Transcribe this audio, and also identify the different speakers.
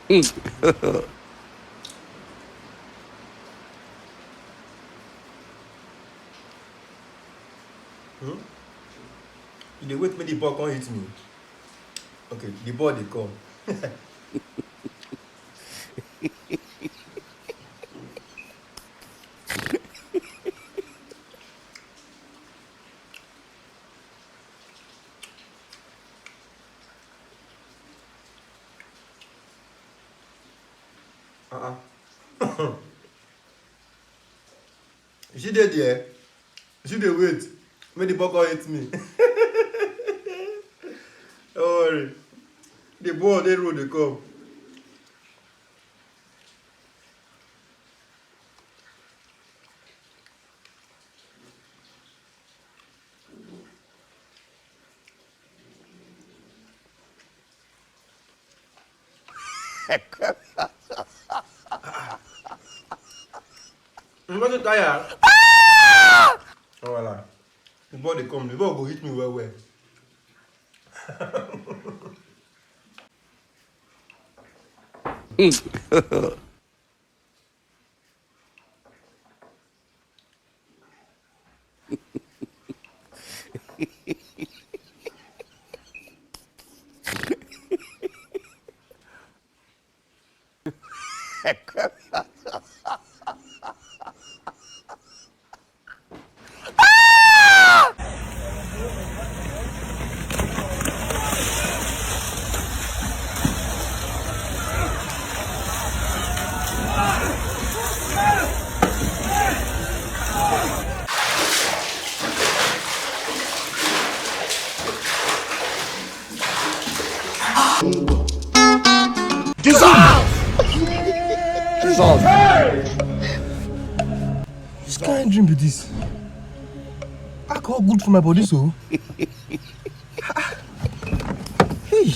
Speaker 1: Hmm? You dey wait make the ball come hit me. Okay, the ball dey come. Uh-uh. You see dey there? You see dey wait make the ball come hit me. Don't worry. The ball dey road dey come. You no dey tire? Oh, voilà. The ball dey come. The ball go hit me well well. Which kind dream be this? Alcohol good for my body, so. Hey.